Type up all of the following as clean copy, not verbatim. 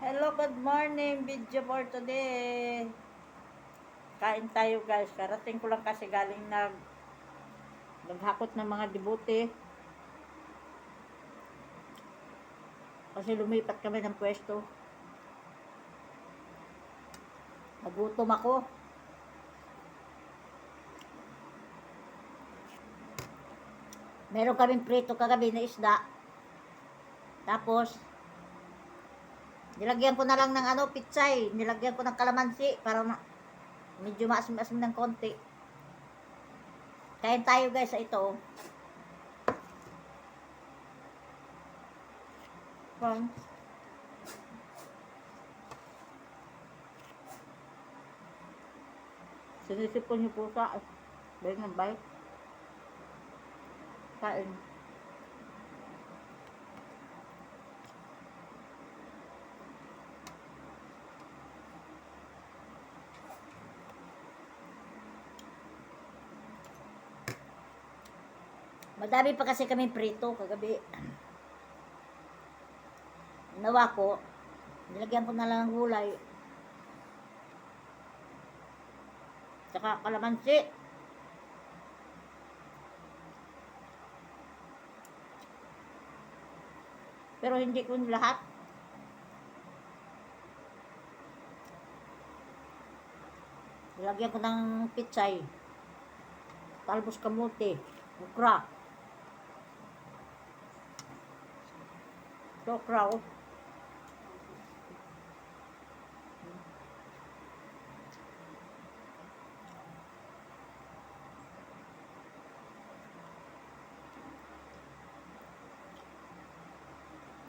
Hello, good morning. Video for today. Kain tayo guys. Karating ko lang kasi galing naghakot ng mga dibote. Kasi lumipat kami ng pwesto. Nagutom ako. Meron kaming prito kagabi na isda. Tapos, nilagyan ko na lang ng pitsay. Nilagyan ko ng kalamansi para medyo maasim-asim ng konti. Kain tayo guys sa ito. Fun. Sinisipon yung pusa. Baik ng baik. Kain. Madami pa kasi kami prito kagabi. Nawa ko, nilagyan ko na lang ng gulay. Tsaka kalamansi. Pero hindi ko lahat. Nilagyan ko ng pitsay. Talbos kamote. Okra. Okra.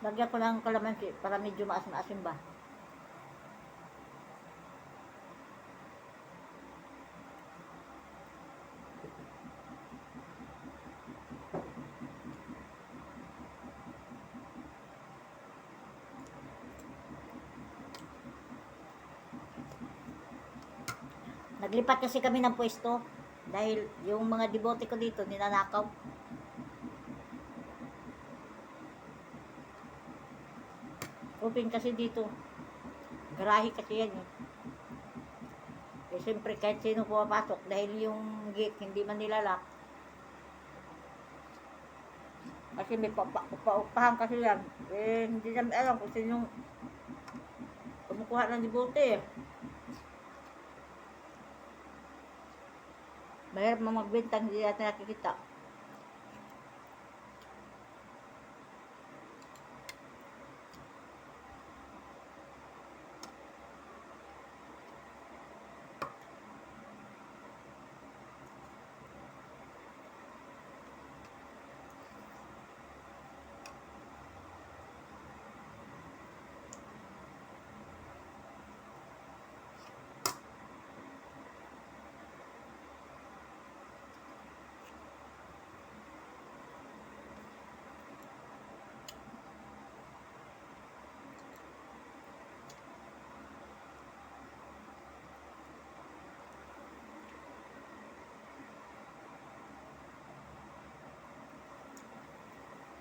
Lagyan ko ng kalamansi para medyo maasim-asim ba. Naglipat kasi kami ng pwesto dahil yung mga debote ko dito ninanakaw. Open kasi dito. Garahe kasi yan eh. Eh siyempre kahit sino pumapasok dahil yung gate hindi man nilalak. Kasi may paupahan kasi yan. Eh hindi namin alam kung sino kumukuha ng debote eh. Mahirap na magbenta, hindi natin nakikita.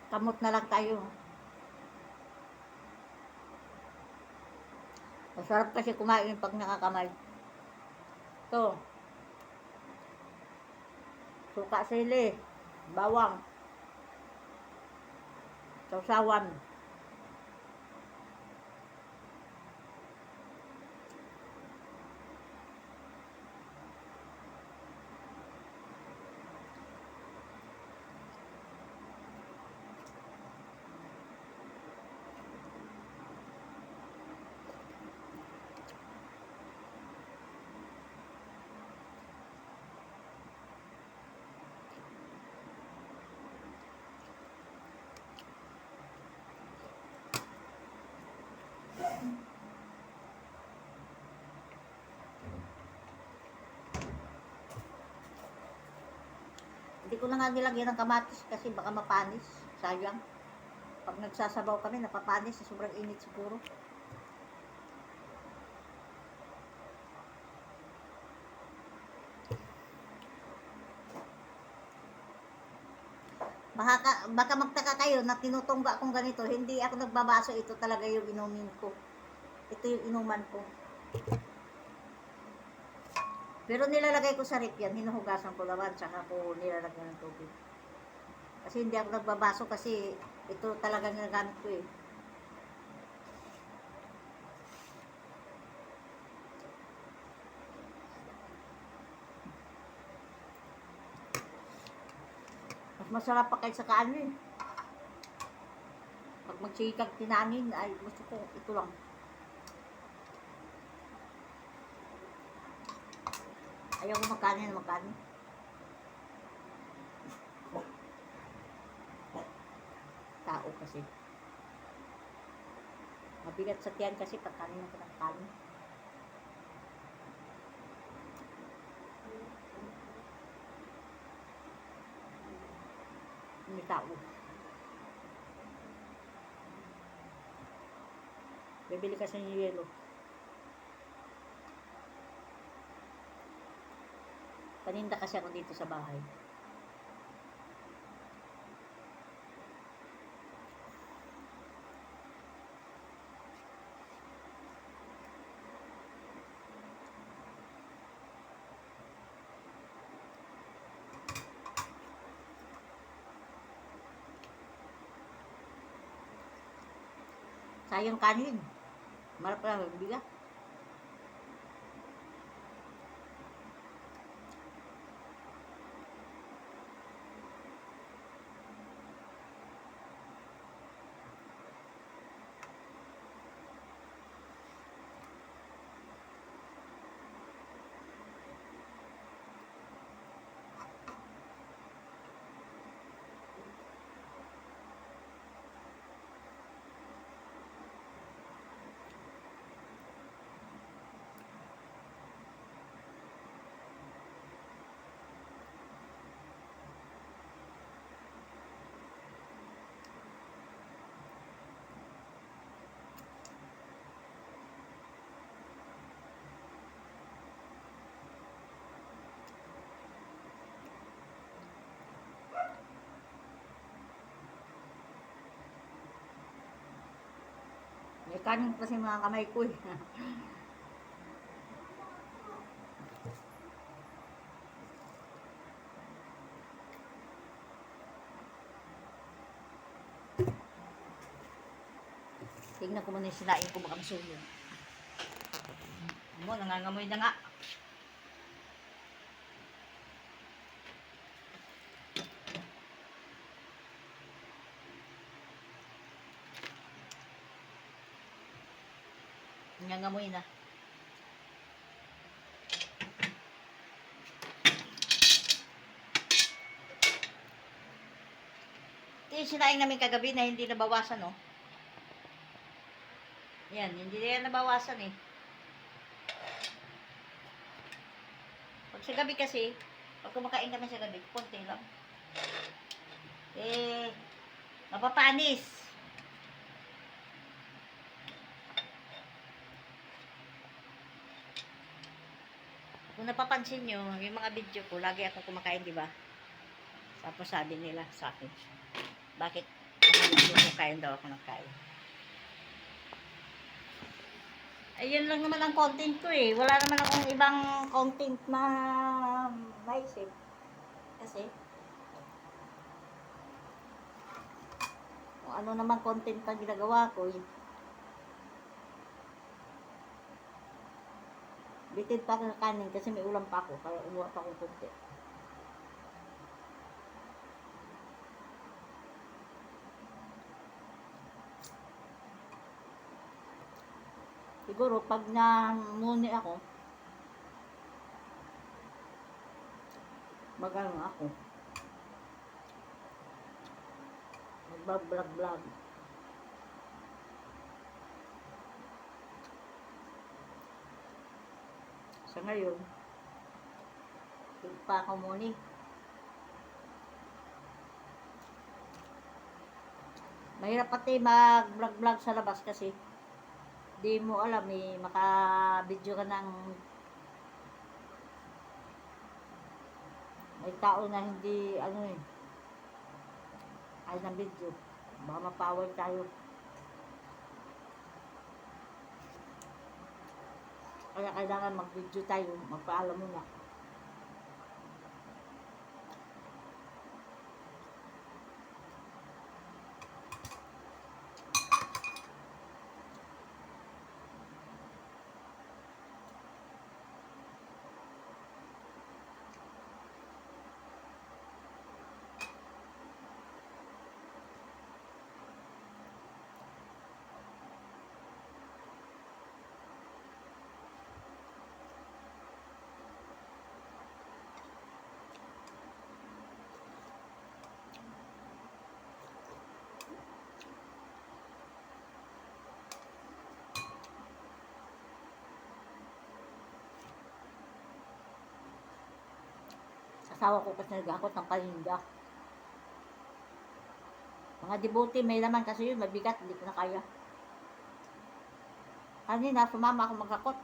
Kamot na lang tayo. Masarap kasi kumain pag nakakamay. Ito. Suka sili. Bawang. Sausawan. Hindi ko na nga nilagyan ng kamatis kasi baka mapanis. Sayang. Pag nagsasabaw kami, napapanis sa sobrang init siguro. Baka magtaka kayo na tinutungga akong ganito. Hindi ako nagbabaso. Ito talaga yung inumin ko. Ito yung inuman ko. Pero nilalagay ko sa rep yan, hinuhugasan ko naman, tsaka ko nilalagay ng tubig. Kasi hindi ako nagbabaso kasi ito talagang ginagamit ko eh. Mas masarap pa kahit sa kanin. Pag magsikag tinanin, ay gusto ko ito lang. Ayaw ko magkanin. Tao kasi. Mabigat sa tiyan kasi pag kanin ako ng kanin. May tao. Bibili kasi ng yelo. Paninda kasi ako dito sa bahay. Sayang kanin. Marap na bigat. May kanin kasi mga kamay ko eh. Tingnan ko muna yung sinain ko baka masuyo. Mo, nangangamoy na nga. Nangangamoy na. Ito yung sinain namin kagabi na hindi nabawasan, no? Yan, hindi na yan nabawasan eh. Pag sa gabi kasi, pag kumakain kami sa gabi, konti lang. Eh, mapapanis. Kung napapansin nyo, yung mga video ko, lagi ako kumakain, di ba? Tapos sabi nila sa akin, bakit kumakain daw ako ng kain? Ayun lang naman ang content ko eh. Wala naman akong ibang content na maisip. Kasi, kung ano naman content na ginagawa ko eh. Bitid pa ako sa kanin kasi may ulam pa ako. Kaya umuha pa akong konti. Siguro, pag namuni ako, mag-ano ako, mag-vlog. Sa ngayon, hindi pa ako muni. Mahirap pati mag-vlog sa labas kasi di mo alam eh, maka-video ka ng may tao na hindi ano eh ay ng video, baka mapaway tayo. Kaya kailangan mag-video tayo, magpaalam muna. Asawa ko kasi naghakot ng paninda. Mga dibuti, may laman kasi yun, mabigat, hindi ko na kaya. Kanina, sumama ako maghakot.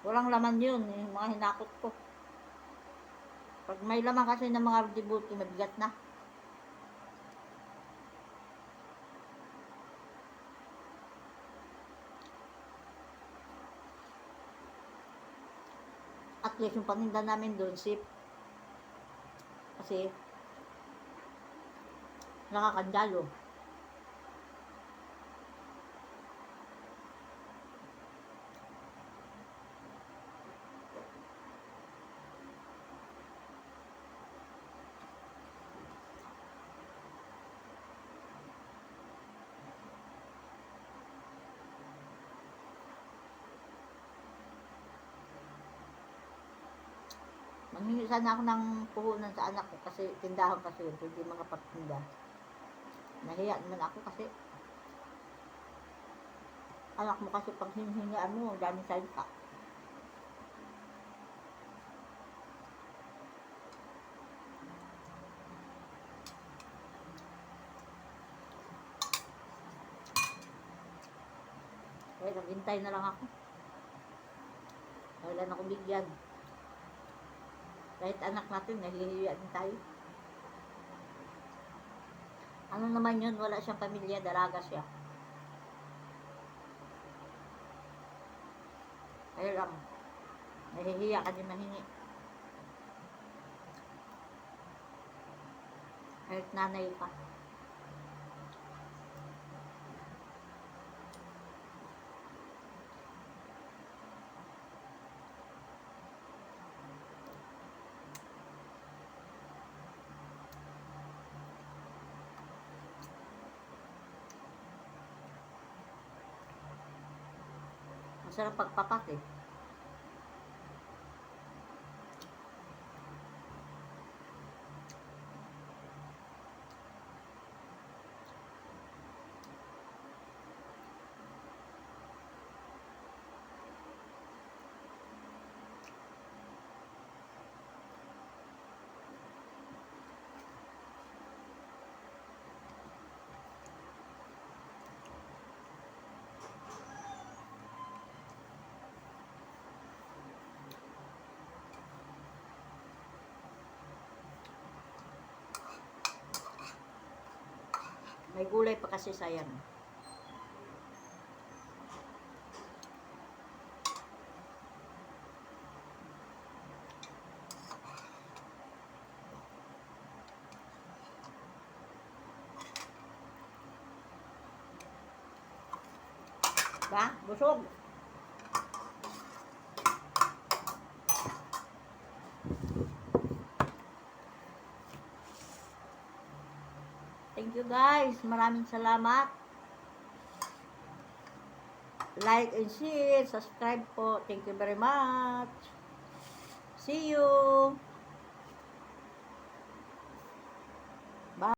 Walang laman yun, yung mga hinakot ko. Pag may laman kasi ng mga dibuti, mabigat na. At least yung paninda namin doon, sip. Kasi, nakakandalo. Manghingi sana ako ng puhunan sa anak ko kasi tindahan kasi yun, hindi mga pagtinda. Nahiya naman ako kasi anak mo kasi pag hinihingaan mo, daming salita. Kaya naghintay na lang ako. Kailan ako bigyan. Kahit anak natin, nahihiya din tayo. Ano naman yun, wala siyang pamilya, dalaga siya. Kaya lang, nahihiya ka din mahingi. Kahit nanay pa. Masarap pagpapak eh. May gulay pa kasi sayang. Ba? Busog. Thank you guys. Maraming salamat. Like and share. Subscribe po. Thank you very much. See you.